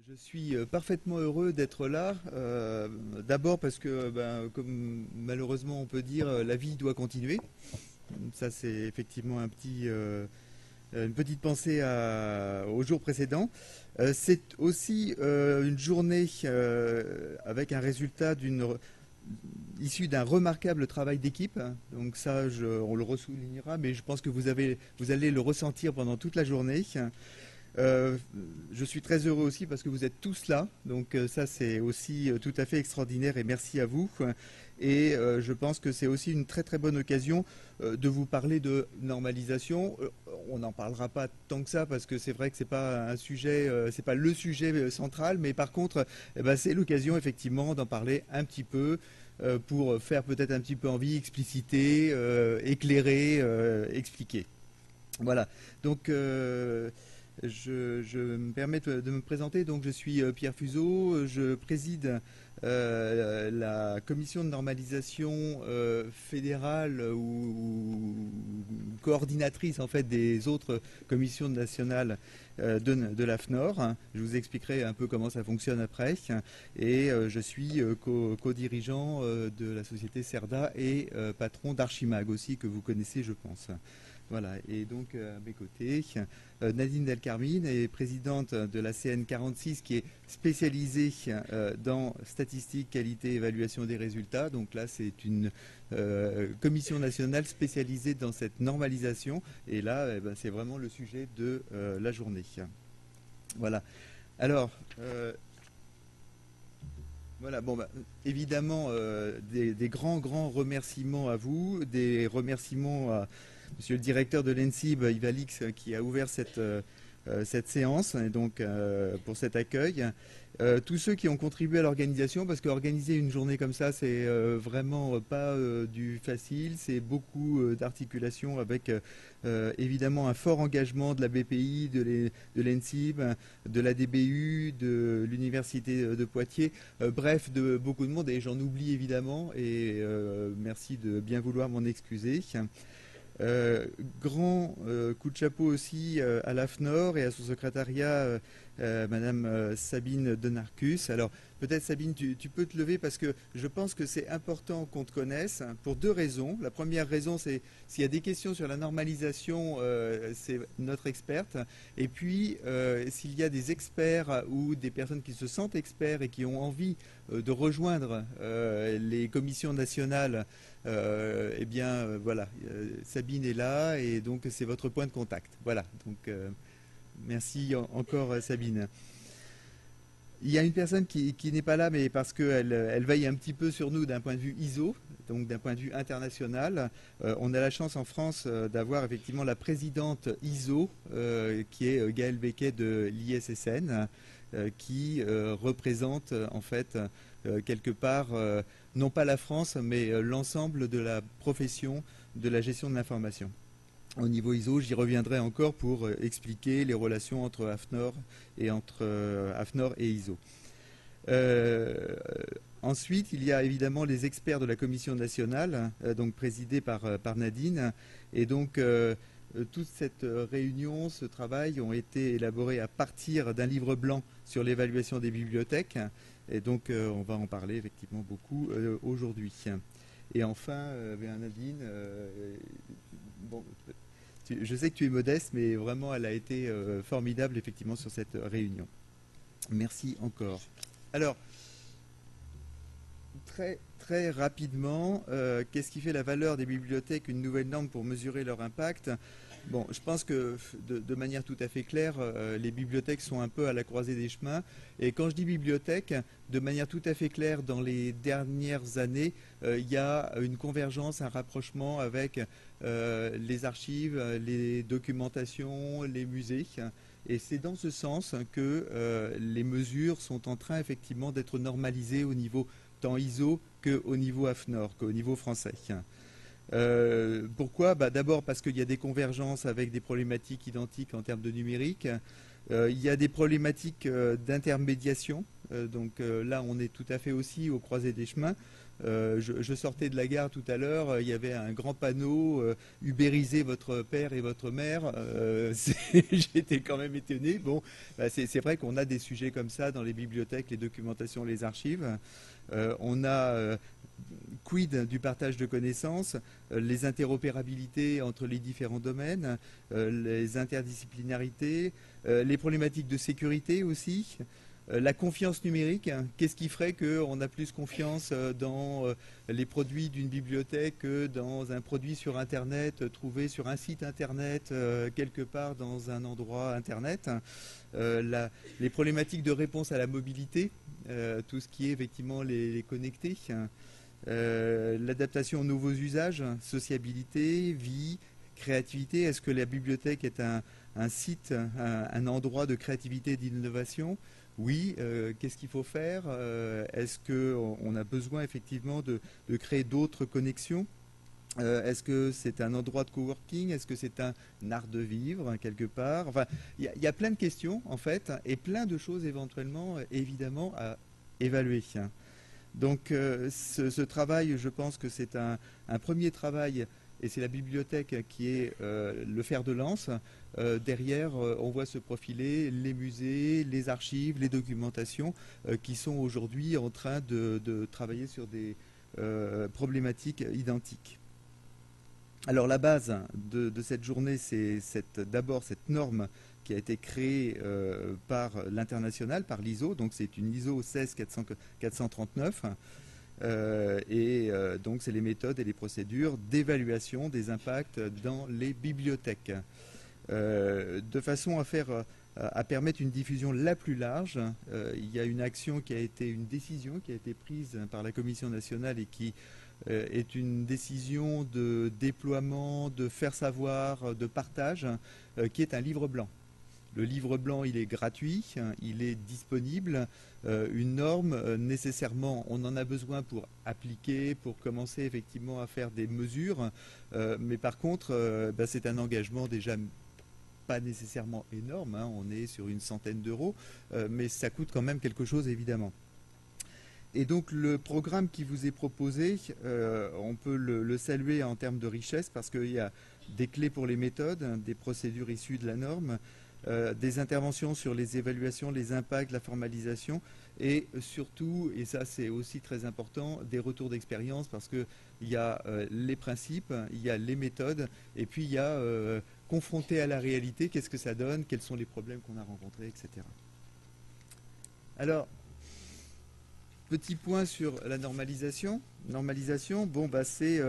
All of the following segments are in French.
Je suis parfaitement heureux d'être là. D'abord parce que, comme malheureusement on peut dire, la vie doit continuer. Ça, c'est effectivement une petite pensée au jour précédent. C'est aussi une journée avec un résultat issu d'un remarquable travail d'équipe. Donc ça, on le ressoulignera, mais je pense que vous allez le ressentir pendant toute la journée. Euh, je suis très heureux aussi parce que vous êtes tous là, donc ça c'est aussi tout à fait extraordinaire et merci à vous. Et je pense que c'est aussi une très très bonne occasion de vous parler de normalisation. On n'en parlera pas tant que ça parce que c'est vrai que c'est pas un sujet, c'est pas le sujet central, mais par contre, c'est l'occasion effectivement d'en parler un petit peu pour faire peut-être un petit peu envie, expliciter, éclairer, expliquer. Voilà. Donc, je me permets de me présenter. Donc, je suis Pierre Fuseau. Je préside la commission de normalisation fédérale ou coordinatrice en fait des autres commissions nationales de l'AFNOR. Je vous expliquerai un peu comment ça fonctionne après. Et je suis co-dirigeant de la société CERDA et patron d'Archimag aussi que vous connaissez, je pense. Voilà, et donc à mes côtés, Nadine Delcarmine est présidente de la CN46 qui est spécialisée dans statistique, qualité, évaluation des résultats. Donc là, c'est une commission nationale spécialisée dans cette normalisation. Et là, c'est vraiment le sujet de la journée. Voilà. Alors, voilà, bon, évidemment, des grands remerciements à vous, des remerciements à Monsieur le directeur de l'ENSIB, Yves Alix, qui a ouvert cette séance, et donc pour cet accueil. Tous ceux qui ont contribué à l'organisation, parce qu'organiser une journée comme ça, c'est vraiment pas du facile, c'est beaucoup d'articulation avec évidemment un fort engagement de la BPI, de l'ENSIB, de la DBU, de l'Université de Poitiers, bref, de beaucoup de monde, et j'en oublie évidemment, et merci de bien vouloir m'en excuser. Grand coup de chapeau aussi à l'AFNOR et à son secrétariat, Madame Sabine Denarcus. Alors peut-être Sabine, tu peux te lever parce que je pense que c'est important qu'on te connaisse pour deux raisons. La première raison, c'est s'il y a des questions sur la normalisation, c'est notre experte. Et puis, s'il y a des experts ou des personnes qui se sentent experts et qui ont envie de rejoindre les commissions nationales, eh bien, voilà, Sabine est là et donc c'est votre point de contact. Voilà, donc merci encore Sabine. Il y a une personne qui n'est pas là, mais parce qu'elle veille un petit peu sur nous d'un point de vue ISO, donc d'un point de vue international. On a la chance en France d'avoir effectivement la présidente ISO, qui est Gaëlle Becquet de l'ISSN, qui représente en fait quelque part, non pas la France, mais l'ensemble de la profession de la gestion de l'information. Au niveau ISO, j'y reviendrai encore pour expliquer les relations entre AFNOR et ISO. Euh, Ensuite, il y a évidemment les experts de la commission nationale, donc présidée par Nadine. Et donc, toute cette réunion, ce travail ont été élaborés à partir d'un livre blanc sur l'évaluation des bibliothèques. Et donc, on va en parler effectivement beaucoup aujourd'hui. Et enfin, Nadine, bon, je sais que tu es modeste, mais vraiment, elle a été formidable, effectivement, sur cette réunion. Merci encore. Alors, très rapidement, qu'est-ce qui fait la valeur des bibliothèques, une nouvelle norme pour mesurer leur impact? Bon, je pense que de manière tout à fait claire, les bibliothèques sont un peu à la croisée des chemins. Et quand je dis bibliothèque, de manière tout à fait claire, dans les dernières années, il y a une convergence, un rapprochement avec les archives, les documentations, les musées. Et c'est dans ce sens que les mesures sont en train effectivement d'être normalisées au niveau tant ISO qu'au niveau AFNOR, qu'au niveau français. Pourquoi? D'abord parce qu'il y a des convergences avec des problématiques identiques en termes de numérique. Il y a des problématiques d'intermédiation. Donc là, on est tout à fait aussi au croisé des chemins. Je sortais de la gare tout à l'heure, il y avait un grand panneau ubérisez votre père et votre mère. J'étais quand même étonné. Bon, bah, c'est vrai qu'on a des sujets comme ça dans les bibliothèques, les documentations, les archives. On a quid du partage de connaissances, les interopérabilités entre les différents domaines, les interdisciplinarités, les problématiques de sécurité aussi. La confiance numérique, hein. Qu'est-ce qui ferait qu'on a plus confiance dans les produits d'une bibliothèque que dans un produit sur Internet, trouvé sur un site Internet, quelque part dans un endroit Internet. Les problématiques de réponse à la mobilité, tout ce qui est effectivement les connectés. L'adaptation aux nouveaux usages, sociabilité, vie, créativité. Est-ce que la bibliothèque est un site, un endroit de créativité et d'innovation? Oui, qu'est-ce qu'il faut faire? Est-ce qu'on a besoin effectivement de créer d'autres connexions? Est-ce que c'est un endroit de coworking? Est-ce que c'est un art de vivre, hein, quelque part? Enfin, il y a plein de questions, en fait, et plein de choses éventuellement, évidemment, à évaluer. Donc, ce travail, je pense que c'est un premier travail, et c'est la bibliothèque qui est le fer de lance. Derrière, on voit se profiler les musées, les archives, les documentations qui sont aujourd'hui en train de travailler sur des problématiques identiques. Alors la base de cette journée, c'est d'abord cette norme qui a été créée par l'international, par l'ISO. Donc c'est une ISO 16439. Donc c'est les méthodes et les procédures d'évaluation des impacts dans les bibliothèques. De façon à permettre une diffusion la plus large, il y a une décision qui a été prise par la Commission nationale et qui est une décision de déploiement, de faire savoir, de partage, qui est un livre blanc. Le livre blanc, il est gratuit, il est disponible. Une norme, nécessairement, on en a besoin pour appliquer, pour commencer effectivement à faire des mesures. Mais par contre, c'est un engagement déjà pas nécessairement énorme, hein, on est sur une centaine d'euros, mais ça coûte quand même quelque chose évidemment. Et donc le programme qui vous est proposé, on peut le saluer en termes de richesse parce qu'il y a des clés pour les méthodes, hein, des procédures issues de la norme, des interventions sur les évaluations, les impacts, la formalisation et surtout, et ça c'est aussi très important, des retours d'expérience parce qu'il y a les principes, il y a les méthodes et puis il y a confronté à la réalité, qu'est-ce que ça donne, quels sont les problèmes qu'on a rencontrés, etc. Alors, petit point sur la normalisation. Normalisation, bon, c'est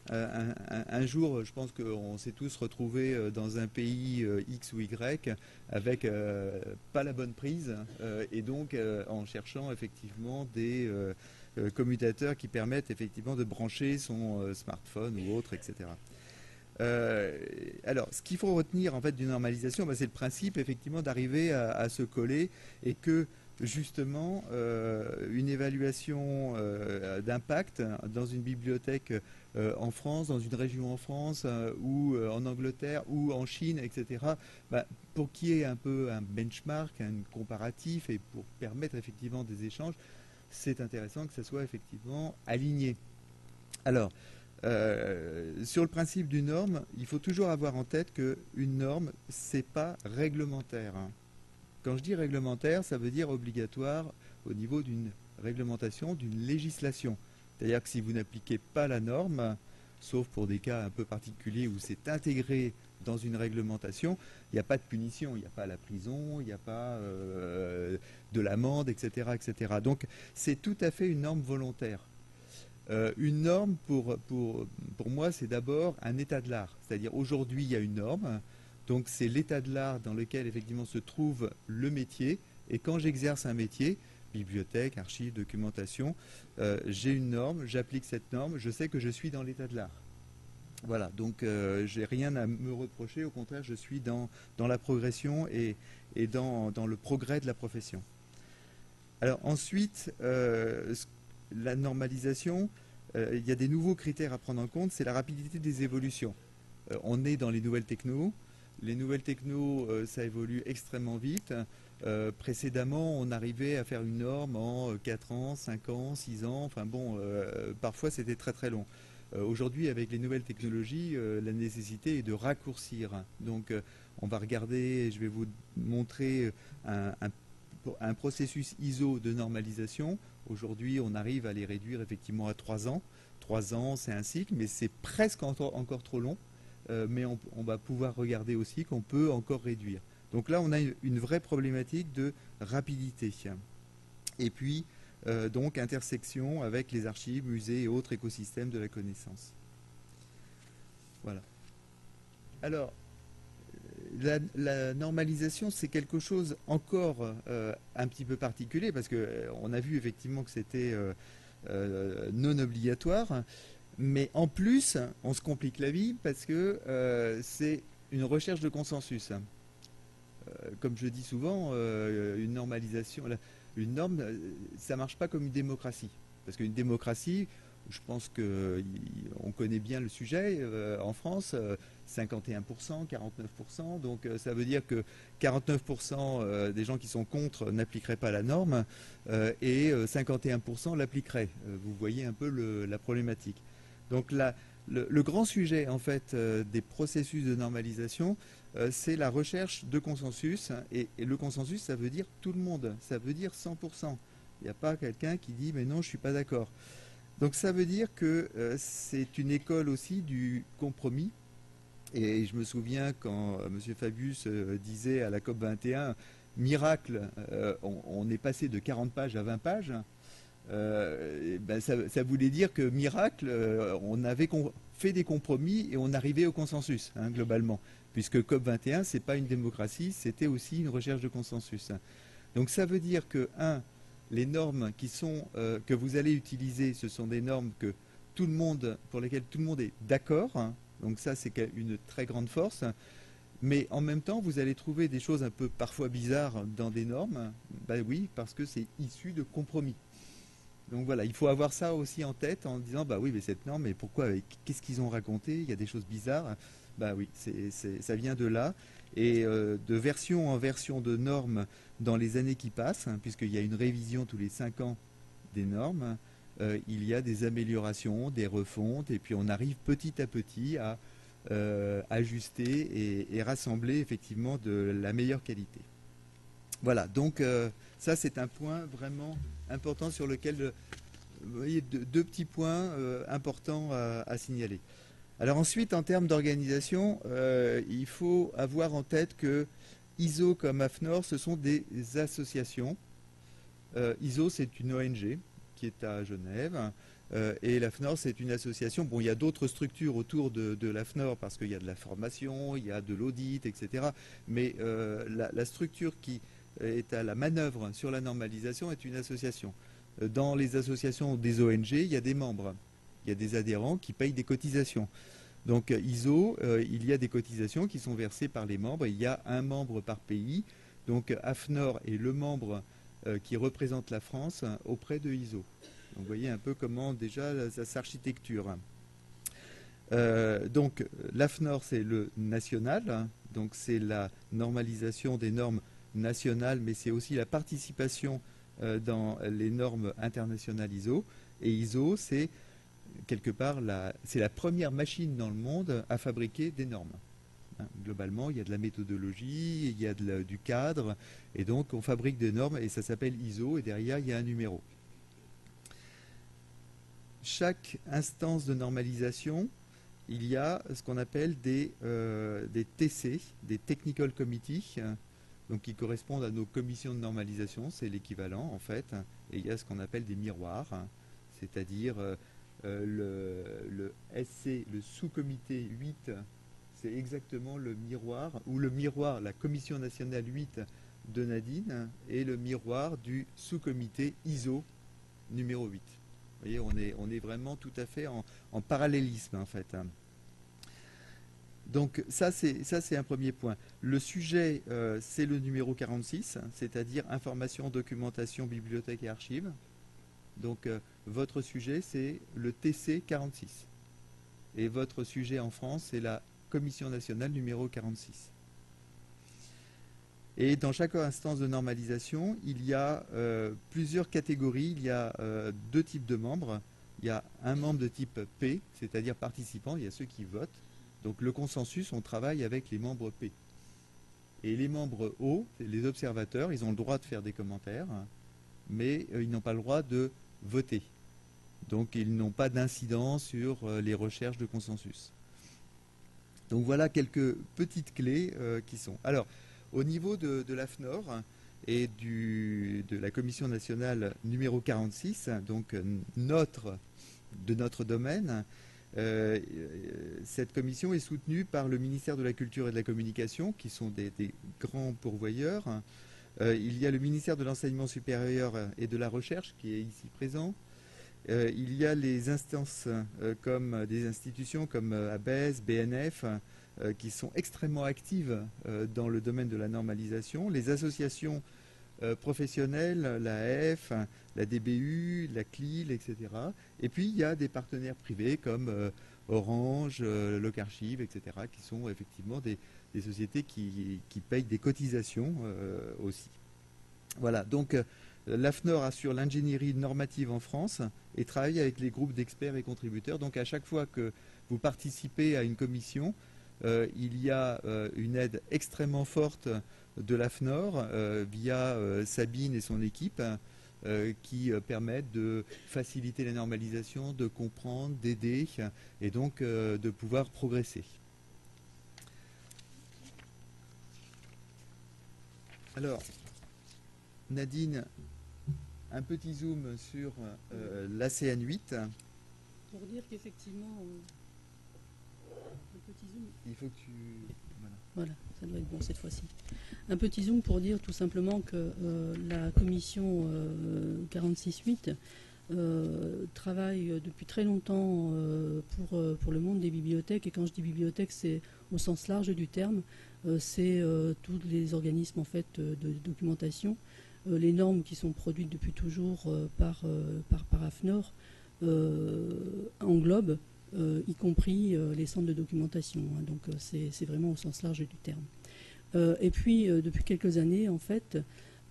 un jour, je pense qu'on s'est tous retrouvés dans un pays X ou Y avec pas la bonne prise et donc en cherchant effectivement des commutateurs qui permettent effectivement de brancher son smartphone ou autre, etc. Alors, ce qu'il faut retenir en fait d'une normalisation, c'est le principe effectivement d'arriver à se coller et que justement une évaluation d'impact dans une bibliothèque en France, dans une région en France ou en Angleterre ou en Chine, etc. Pour qu'il y ait un peu un benchmark, un comparatif et pour permettre effectivement des échanges, c'est intéressant que ça soit effectivement aligné. Alors, sur le principe d'une norme, il faut toujours avoir en tête qu'une norme, c'est pas réglementaire. Quand je dis réglementaire, ça veut dire obligatoire au niveau d'une réglementation, d'une législation. C'est-à-dire que si vous n'appliquez pas la norme, sauf pour des cas un peu particuliers où c'est intégré dans une réglementation, il n'y a pas de punition, il n'y a pas la prison, il n'y a pas de l'amende, etc., etc. Donc c'est tout à fait une norme volontaire. Une norme, pour moi, c'est d'abord un état de l'art. C'est-à-dire aujourd'hui, il y a une norme. Donc c'est l'état de l'art dans lequel effectivement se trouve le métier. Et quand j'exerce un métier, bibliothèque, archives, documentation, j'ai une norme, j'applique cette norme, je sais que je suis dans l'état de l'art. Voilà, donc j'ai rien à me reprocher, au contraire, je suis dans la progression et dans le progrès de la profession. Alors ensuite, la normalisation, il y a des nouveaux critères à prendre en compte, c'est la rapidité des évolutions. On est dans les nouvelles technos, Les nouvelles technos, ça évolue extrêmement vite. Précédemment, on arrivait à faire une norme en 4 ans, 5 ans, 6 ans. Enfin bon, parfois c'était très très long. Aujourd'hui, avec les nouvelles technologies, la nécessité est de raccourcir. Donc, on va regarder, je vais vous montrer un processus ISO de normalisation. Aujourd'hui, on arrive à les réduire effectivement à 3 ans. 3 ans, c'est un cycle, mais c'est presque encore trop long. Mais on va pouvoir regarder aussi qu'on peut encore réduire. Donc là, on a une vraie problématique de rapidité. Et puis, donc, intersection avec les archives, musées et autres écosystèmes de la connaissance. Voilà. Alors, la normalisation, c'est quelque chose encore un petit peu particulier, parce qu'on a vu effectivement que c'était non obligatoire. Mais en plus, on se complique la vie parce que c'est une recherche de consensus. Comme je dis souvent, une normalisation, une norme, ça ne marche pas comme une démocratie. Parce qu'une démocratie, je pense qu'on connaît bien le sujet en France, 51%, 49%. Donc ça veut dire que 49% des gens qui sont contre n'appliqueraient pas la norme et 51% l'appliqueraient. Vous voyez un peu la problématique. Donc le grand sujet en fait des processus de normalisation, c'est la recherche de consensus. Et le consensus, ça veut dire tout le monde, ça veut dire 100%. Il n'y a pas quelqu'un qui dit mais non, je ne suis pas d'accord. Donc ça veut dire que c'est une école aussi du compromis. Et je me souviens quand M. Fabius disait à la COP 21, miracle, on est passé de 40 pages à 20 pages. Ça voulait dire que miracle, on avait fait des compromis et on arrivait au consensus, globalement. Puisque COP21, ce n'est pas une démocratie, c'était aussi une recherche de consensus. Donc ça veut dire que, les normes que vous allez utiliser, ce sont des normes pour lesquelles tout le monde est d'accord. Donc ça, c'est une très grande force. Mais en même temps, vous allez trouver des choses un peu parfois bizarres dans des normes. Ben oui, parce que c'est issu de compromis. Donc voilà, il faut avoir ça aussi en tête en disant, bah oui, mais cette norme, mais pourquoi, qu'est-ce qu'ils ont raconté? Il y a des choses bizarres. Bah oui, ça vient de là. Et de version en version de normes dans les années qui passent, puisqu'il y a une révision tous les 5 ans des normes, il y a des améliorations, des refontes, et puis on arrive petit à petit à ajuster et rassembler effectivement de la meilleure qualité. Voilà, donc ça c'est un point vraiment important sur lequel, vous voyez, deux petits points importants à signaler. Alors ensuite, en termes d'organisation, il faut avoir en tête que ISO comme AFNOR, ce sont des associations. ISO, c'est une ONG qui est à Genève. Et l'AFNOR, c'est une association. Bon, il y a d'autres structures autour de l'AFNOR parce qu'il y a de la formation, il y a de l'audit, etc. Mais la structure qui est à la manœuvre sur la normalisation est une association. Dans les associations des ONG, il y a des membres. Il y a des adhérents qui payent des cotisations. Donc ISO, il y a des cotisations qui sont versées par les membres. Il y a un membre par pays. Donc AFNOR est le membre qui représente la France auprès de ISO. Donc, vous voyez un peu comment déjà ça s'architecture. Donc l'AFNOR, c'est le national. Donc c'est la normalisation des normes nationales, mais c'est aussi la participation dans les normes internationales ISO. Et ISO, c'est quelque part, c'est la première machine dans le monde à fabriquer des normes. Globalement, il y a de la méthodologie, il y a du cadre, et donc on fabrique des normes, et ça s'appelle ISO, et derrière, il y a un numéro. Chaque instance de normalisation, il y a ce qu'on appelle des TC, des Technical Committees, donc qui correspondent à nos commissions de normalisation, c'est l'équivalent en fait, et il y a ce qu'on appelle des miroirs, c'est-à-dire le SC, le sous-comité 8, c'est exactement le miroir, ou le miroir, la commission nationale 8 de Nadine, et le miroir du sous-comité ISO numéro 8. Vous voyez, on est vraiment tout à fait en parallélisme en fait. Donc ça c'est un premier point. Le sujet, c'est le numéro 46, c'est-à-dire information, documentation, bibliothèque et archives. Donc votre sujet, c'est le TC 46. Et votre sujet en France, c'est la Commission nationale numéro 46. Et dans chaque instance de normalisation, il y a plusieurs catégories. Il y a deux types de membres. Il y a un membre de type P, c'est-à-dire participant, il y a ceux qui votent. Donc le consensus, on travaille avec les membres P. Et les membres O, les observateurs, ils ont le droit de faire des commentaires, mais ils n'ont pas le droit de voter. Donc ils n'ont pas d'incidence sur les recherches de consensus. Donc voilà quelques petites clés qui sont. Alors, au niveau de l'AFNOR et de la Commission nationale numéro 46, donc de notre domaine, cette commission est soutenue par le ministère de la Culture et de la Communication, qui sont des grands pourvoyeurs. Il y a le ministère de l'Enseignement supérieur et de la Recherche, qui est ici présent. Il y a les instances comme des institutions comme ABES, BNF, qui sont extrêmement actives dans le domaine de la normalisation. Les associations professionnelles, l'AF, la DBU, la CLIL, etc. Et puis il y a des partenaires privés comme Orange, Locarchive, etc., qui sont effectivement des sociétés qui payent des cotisations aussi. Voilà, donc l'AFNOR assure l'ingénierie normative en France et travaille avec les groupes d'experts et contributeurs. Donc à chaque fois que vous participez à une commission, il y a une aide extrêmement forte de l'AFNOR via Sabine et son équipe qui permettent de faciliter la normalisation, de comprendre, d'aider et donc de pouvoir progresser. Alors, Nadine, un petit zoom sur l'ACN 8. Pour dire qu'effectivement, un petit zoom. Il faut que tu... Voilà, ça doit être bon cette fois-ci. Un petit zoom pour dire tout simplement que la commission 46.8 travaille depuis très longtemps pour le monde des bibliothèques. Et quand je dis bibliothèque, c'est au sens large du terme. C'est tous les organismes en fait, de documentation. Les normes qui sont produites depuis toujours par AFNOR englobent y compris les centres de documentation. Hein, donc c'est vraiment au sens large du terme. Et puis depuis quelques années, en fait,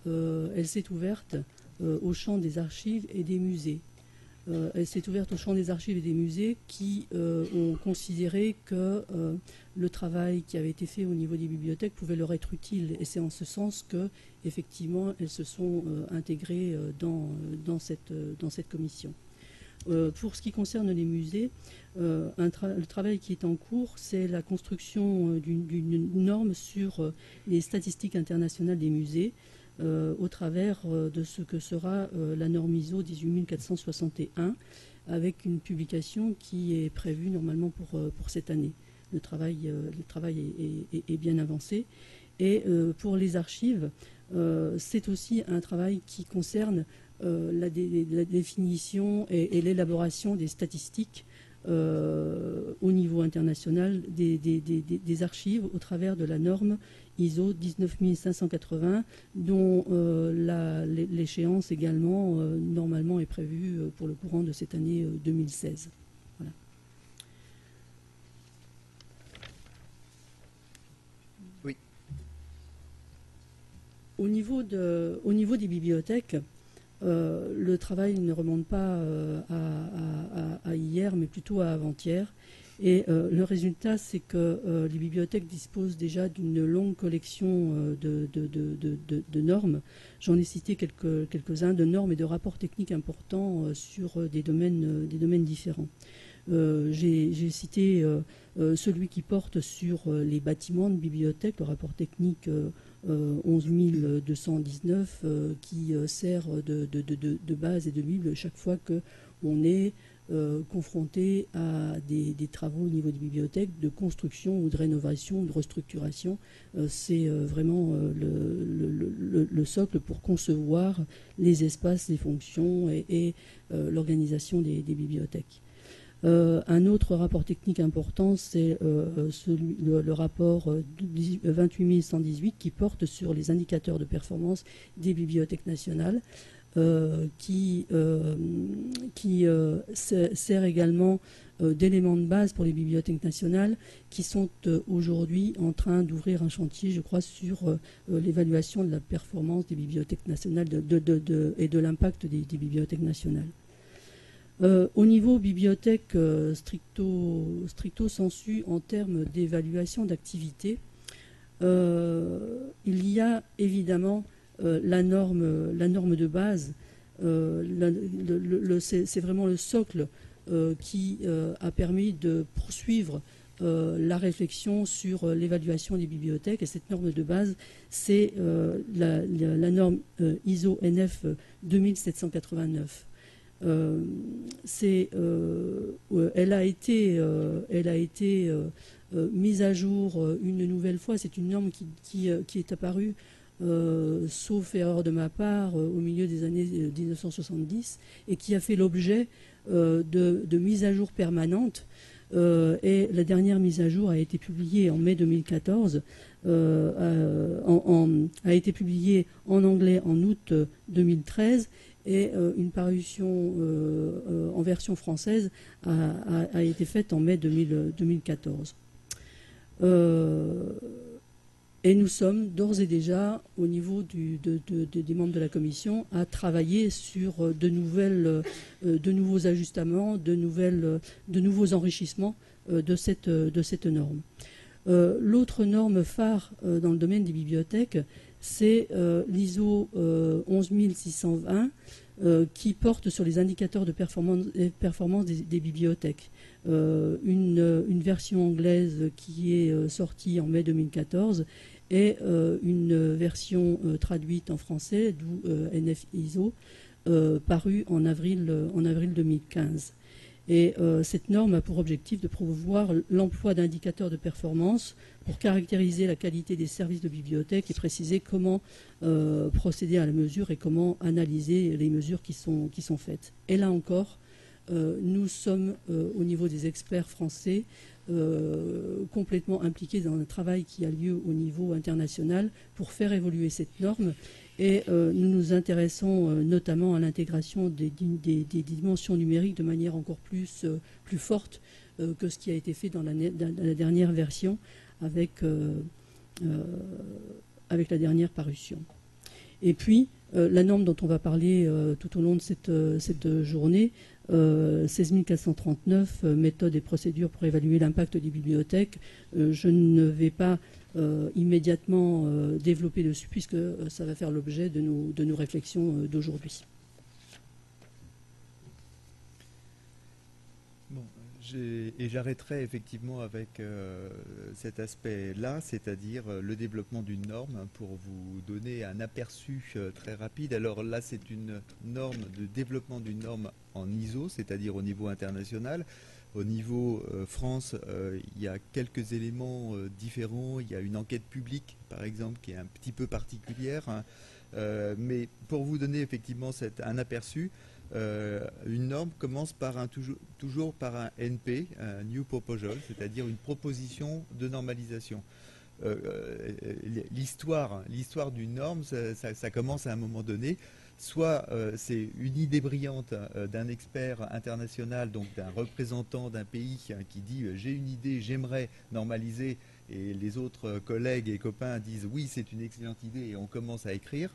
elle s'est ouverte au champ des archives et des musées. Elle s'est ouverte au champ des archives et des musées qui ont considéré que le travail qui avait été fait au niveau des bibliothèques pouvait leur être utile. Et c'est en ce sens que, effectivement, elles se sont intégrées dans cette commission. Pour ce qui concerne les musées, le travail qui est en cours, c'est la construction d'une norme sur les statistiques internationales des musées, au travers de ce que sera la norme ISO 18461, avec une publication qui est prévue normalement pour cette année. Le travail est bien avancé. Et pour les archives, c'est aussi un travail qui concerne la définition et l'élaboration des statistiques au niveau international des archives au travers de la norme ISO 19580 dont l'échéance également normalement est prévue pour le courant de cette année 2016. Voilà. Oui. Au niveau des bibliothèques, le travail ne remonte pas à hier, mais plutôt à avant-hier. Et le résultat, c'est que les bibliothèques disposent déjà d'une longue collection de normes. J'en ai cité quelques-uns de normes et de rapports techniques importants sur des domaines différents. J'ai cité celui qui porte sur les bâtiments de bibliothèques, le rapport technique 11219 qui sert de base et de bible chaque fois qu'on est confronté à des travaux au niveau des bibliothèques de construction ou de rénovation ou de restructuration. C'est vraiment le socle pour concevoir les espaces, les fonctions et l'organisation des bibliothèques. Un autre rapport technique important, c'est le rapport 28118 qui porte sur les indicateurs de performance des bibliothèques nationales, qui sert également d'éléments de base pour les bibliothèques nationales qui sont aujourd'hui en train d'ouvrir un chantier, je crois, sur l'évaluation de la performance des bibliothèques nationales et de l'impact des bibliothèques nationales. Au niveau bibliothèque stricto sensu en termes d'évaluation d'activité, il y a évidemment la norme de base. C'est vraiment le socle qui a permis de poursuivre la réflexion sur l'évaluation des bibliothèques. Et cette norme de base, c'est la norme ISO NF 2789. Elle a été mise à jour une nouvelle fois. C'est une norme qui est apparue, sauf erreur de ma part, au milieu des années 1970 et qui a fait l'objet de mises à jour permanentes. Et la dernière mise à jour a été publiée en mai 2014, a été publiée en anglais en août 2013 et une parution en version française a été faite en mai 2014. Et nous sommes d'ores et déjà, au niveau des membres de la commission, à travailler sur de nouveaux ajustements, de nouveaux enrichissements de cette norme. L'autre norme phare dans le domaine des bibliothèques, c'est l'ISO 11620 qui porte sur les indicateurs de performance des bibliothèques. Une version anglaise qui est sortie en mai 2014 et une version traduite en français, d'où NF-ISO, parue en avril 2015. Et cette norme a pour objectif de promouvoir l'emploi d'indicateurs de performance pour caractériser la qualité des services de bibliothèque et préciser comment procéder à la mesure et comment analyser les mesures qui sont faites. Et là encore, nous sommes au niveau des experts français complètement impliqués dans un travail qui a lieu au niveau international pour faire évoluer cette norme. Et nous nous intéressons notamment à l'intégration des dimensions numériques de manière encore plus forte que ce qui a été fait dans la dernière version avec la dernière parution. Et puis, la norme dont on va parler tout au long de cette journée, 16439, méthode et procédures pour évaluer l'impact des bibliothèques. Je ne vais pas immédiatement développer dessus puisque ça va faire l'objet de nos réflexions d'aujourd'hui. Bon, et j'arrêterai effectivement avec cet aspect-là, c'est-à-dire le développement d'une norme, pour vous donner un aperçu très rapide. Alors là, c'est une norme de développement d'une norme en ISO, c'est-à-dire au niveau international. Au niveau France, il y a quelques éléments différents. Il y a une enquête publique, par exemple, qui est un petit peu particulière. Hein. Mais pour vous donner effectivement un aperçu, une norme commence par toujours par un NP, un New Proposal, c'est-à-dire une proposition de normalisation. L'histoire d'une norme, ça commence à un moment donné. Soit c'est une idée brillante d'un expert international, donc d'un représentant d'un pays qui dit j'ai une idée, j'aimerais normaliser, et les autres collègues et copains disent oui, c'est une excellente idée, et on commence à écrire.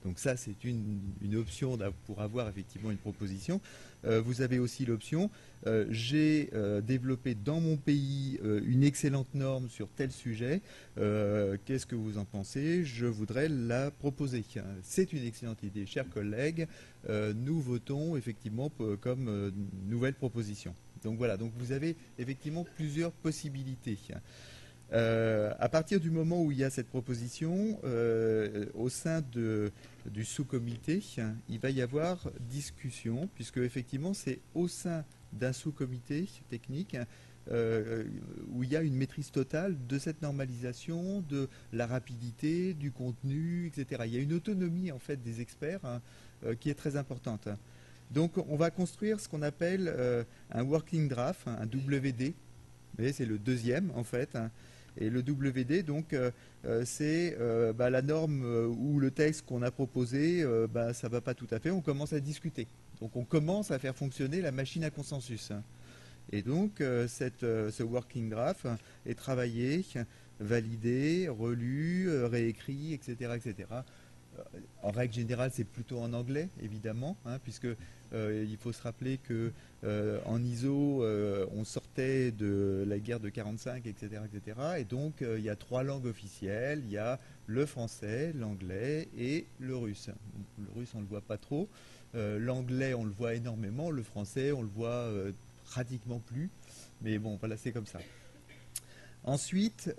Donc ça, c'est une option pour avoir effectivement une proposition. Vous avez aussi l'option j'ai développé dans mon pays une excellente norme sur tel sujet. Qu'est-ce que vous en pensez? Je voudrais la proposer. C'est une excellente idée, chers collègues. Nous votons effectivement comme nouvelle proposition. Donc voilà, donc vous avez effectivement plusieurs possibilités. À partir du moment où il y a cette proposition, au sein du sous-comité, il va y avoir discussion, puisque effectivement c'est au sein d'un sous-comité technique où il y a une maîtrise totale de cette normalisation, de la rapidité, du contenu, etc. Il y a une autonomie en fait des experts qui est très importante. Donc on va construire ce qu'on appelle un working draft, un WD. Vous voyez, c'est le deuxième en fait. Et le WD, donc, c'est la norme ou le texte qu'on a proposé, ça ne va pas tout à fait, on commence à discuter. Donc on commence à faire fonctionner la machine à consensus. Et donc, ce working draft est travaillé, validé, relu, réécrit, etc., etc. En règle générale, c'est plutôt en anglais, évidemment, hein, puisque il faut se rappeler que en ISO, on sortait de la guerre de 45, etc., etc. Et donc, il y a 3 langues officielles. Il y a le français, l'anglais et le russe. Le russe, on ne le voit pas trop. L'anglais, on le voit énormément. Le français, on le voit pratiquement plus. Mais bon, voilà, c'est comme ça. Ensuite,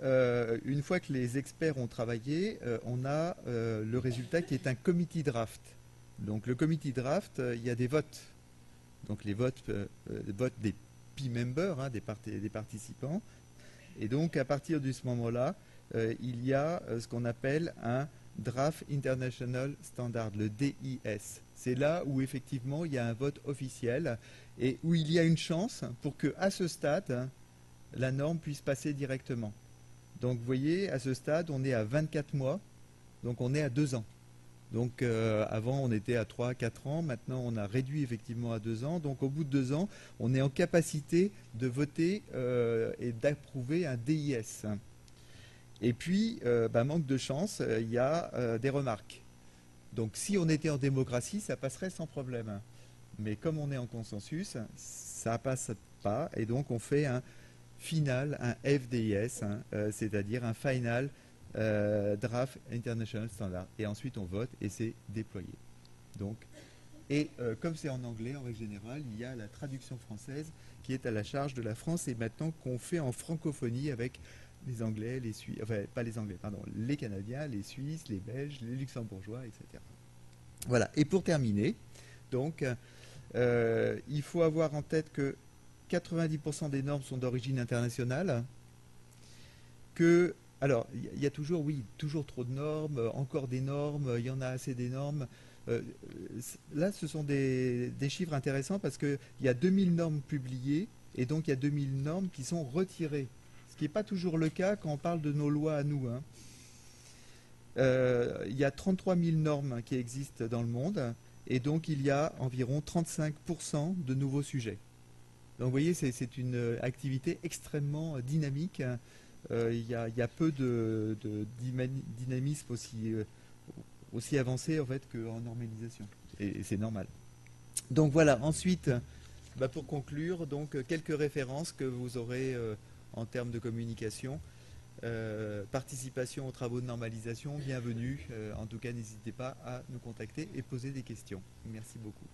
une fois que les experts ont travaillé, on a le résultat qui est un committee draft. Donc le committee draft, il y a des votes. Donc les votes des P-members, hein, des participants. Et donc à partir de ce moment-là, il y a ce qu'on appelle un Draft International Standard, le DIS. C'est là où effectivement il y a un vote officiel et où il y a une chance pour que à ce stade, la norme puisse passer directement. Donc vous voyez, à ce stade, on est à 24 mois, donc on est à 2 ans. Donc avant, on était à 3-4 ans, maintenant on a réduit effectivement à 2 ans. Donc au bout de 2 ans, on est en capacité de voter et d'approuver un DIS. Et puis, manque de chance, il y a des remarques. Donc si on était en démocratie, ça passerait sans problème. Mais comme on est en consensus, ça passe pas, et donc on fait un final, un FDIS, hein, c'est-à-dire un Final Draft International Standard. Et ensuite on vote et c'est déployé. Donc, et comme c'est en anglais, en règle générale, il y a la traduction française qui est à la charge de la France et maintenant qu'on fait en francophonie avec les Anglais, les Suisses, enfin pas les Anglais, pardon, les Canadiens, les Suisses, les Belges, les Luxembourgeois, etc. Voilà. Et pour terminer, donc, il faut avoir en tête que 90% des normes sont d'origine internationale, que, alors, il y a toujours, oui, toujours trop de normes, encore des normes, il y en a assez des normes. Là, ce sont des chiffres intéressants parce qu'il y a 2000 normes publiées et donc il y a 2000 normes qui sont retirées. Ce qui n'est pas toujours le cas quand on parle de nos lois à nous, hein. Il y a 33 000 normes qui existent dans le monde et donc il y a environ 35% de nouveaux sujets. Donc vous voyez, c'est une activité extrêmement dynamique. Il y a peu de dynamisme aussi avancé en fait qu'en normalisation. Et c'est normal. Donc voilà, ensuite, pour conclure, donc quelques références que vous aurez en termes de communication. Participation aux travaux de normalisation, bienvenue. En tout cas, n'hésitez pas à nous contacter et poser des questions. Merci beaucoup.